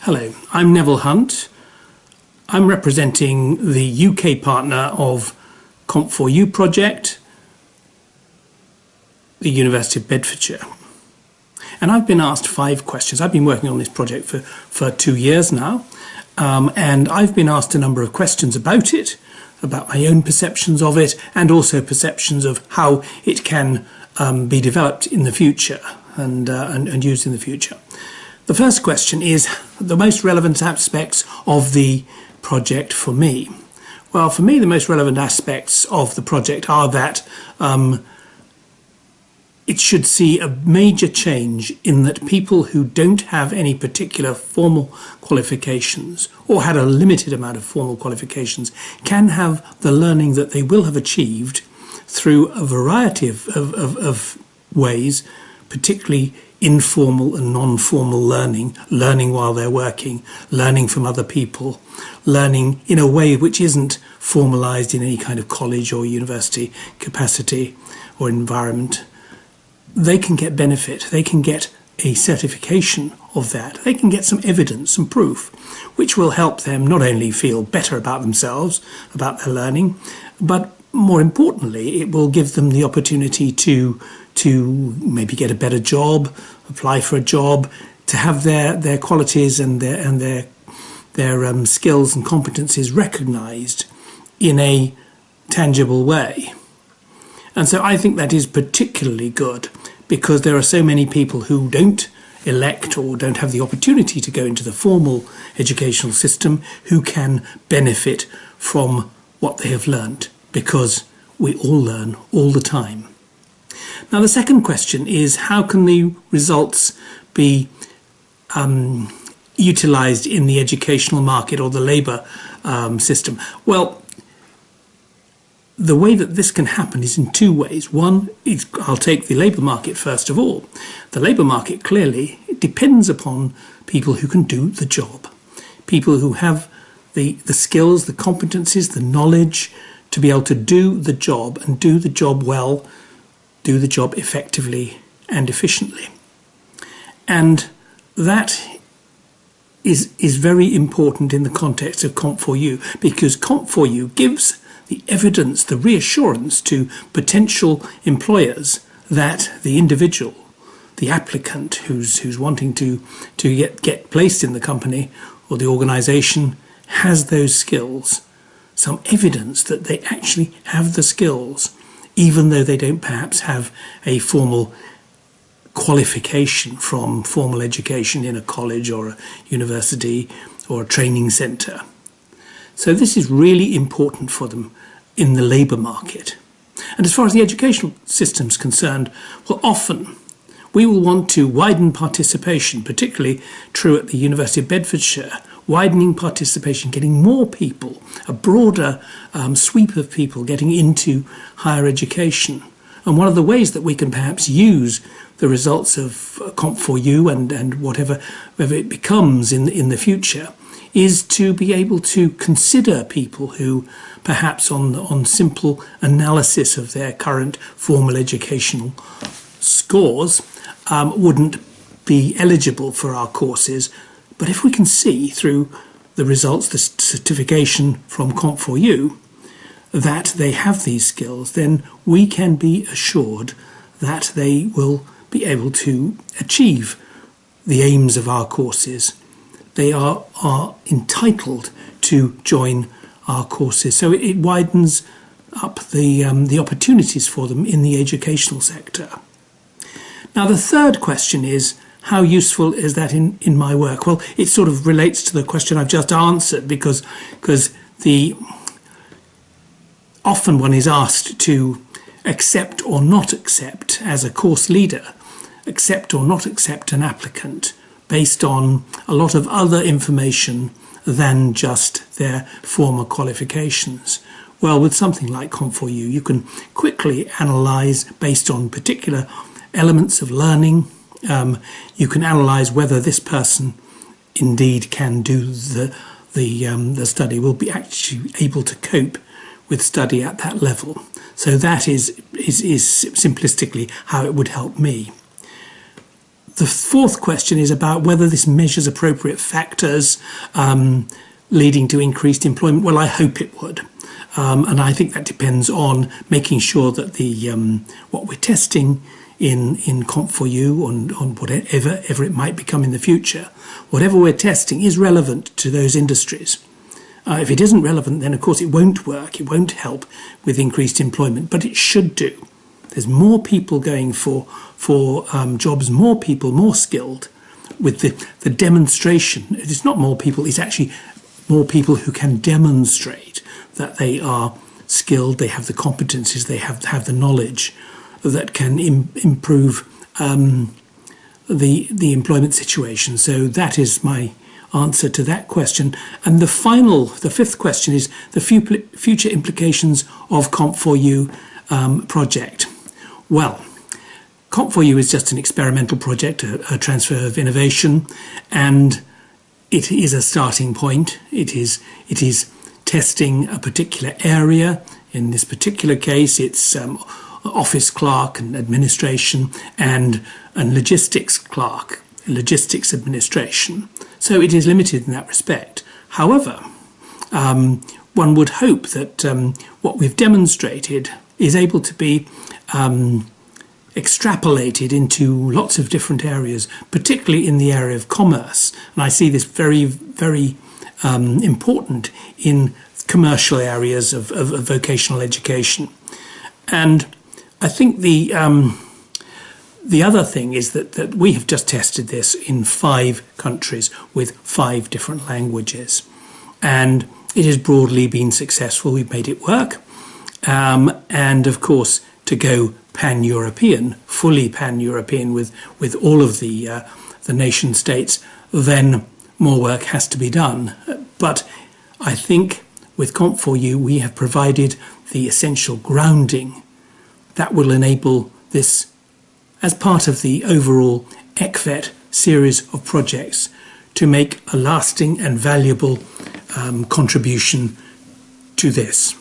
Hello, I'm Neville Hunt. I'm representing the UK partner of Comp4you project, the University of Bedfordshire. And I've been asked 5 questions. I've been working on this project for 2 years now, and I've been asked a number of questions about it, about my own perceptions of it, and also perceptions of how it can be developed in the future and used in the future. The first question is the most relevant aspects of the project for me. Well, for me, the most relevant aspects of the project are that it should see a major change in that people who don't have any particular formal qualifications or had a limited amount of formal qualifications can have the learning that they will have achieved through a variety of ways, particularly informal and non-formal learning while they're working, learning from other people, learning in a way which isn't formalised in any kind of college or university capacity or environment. They can get benefit, they can get a certification of that, they can get some evidence, some proof, which will help them not only feel better about themselves, about their learning, but more importantly, it will give them the opportunity to maybe get a better job, apply for a job, to have their qualities and their skills and competencies recognised in a tangible way. And so I think that is particularly good because there are so many people who don't elect or don't have the opportunity to go into the formal educational system who can benefit from what they have learnt, because we all learn all the time. Now, the second question is, how can the results be utilised in the educational market or the labour system? Well, the way that this can happen is in 2 ways. One is, I'll take the labour market first of all. The labour market clearly depends upon people who can do the job, people who have the skills, the competencies, the knowledge to be able to do the job and do the job well, do the job effectively and efficiently. And that is very important in the context of Comp4you, because Comp4you gives the evidence, the reassurance to potential employers that the individual, the applicant who's wanting to get placed in the company or the organisation has those skills, some evidence that they actually have the skills, even though they don't perhaps have a formal qualification from formal education in a college or a university or a training centre. So this is really important for them in the labour market. And as far as the educational system is concerned, well, often we will want to widen participation, particularly true at the University of Bedfordshire, widening participation, getting more people, a broader sweep of people getting into higher education. And one of the ways that we can perhaps use the results of Comp4you and whatever it becomes in the future is to be able to consider people who perhaps on simple analysis of their current formal educational scores wouldn't be eligible for our courses. But if we can see through the results, the certification from Comp4you, that they have these skills, then we can be assured that they will be able to achieve the aims of our courses. They are entitled to join our courses. So it widens up the opportunities for them in the educational sector. Now, the third question is, how useful is that in my work? Well, it sort of relates to the question I've just answered, because often one is asked to accept or not accept, as a course leader, accept or not accept an applicant based on a lot of other information than just their former qualifications. Well, with something like Comp4you, you can quickly analyse based on particular elements of learning. You can analyse whether this person indeed can do the study, will be actually able to cope with study at that level. So that is simplistically how it would help me. The fourth question is about whether this measures appropriate factors leading to increased employment. Well, I hope it would. And I think that depends on making sure that the what we're testing in Comp4you on whatever it might become in the future, whatever we're testing is relevant to those industries. If it isn't relevant, then of course it won't work. It won't help with increased employment, but it should do. There's more people going for jobs, more people, more skilled, with the demonstration. It's not more people, it's actually more people who can demonstrate that they are skilled, they have the competencies, they have the knowledge that can improve the employment situation. So that is my answer to that question. And the fifth question is the future implications of Comp4you project. Well, Comp4you is just an experimental project, a transfer of innovation, and it is a starting point. It is testing a particular area. In this particular case, it's office clerk and administration and logistics clerk, logistics administration. So it is limited in that respect. However, one would hope that what we've demonstrated is able to be extrapolated into lots of different areas, particularly in the area of commerce. And I see this very, very important in commercial areas of vocational education. And I think the other thing is that we have just tested this in 5 countries with 5 different languages. And it has broadly been successful. We've made it work. And of course, to go pan-European, fully pan-European with all of the nation states, then more work has to be done. But I think with Comp4you, we have provided the essential grounding that will enable this as part of the overall ECVET series of projects to make a lasting and valuable contribution to this.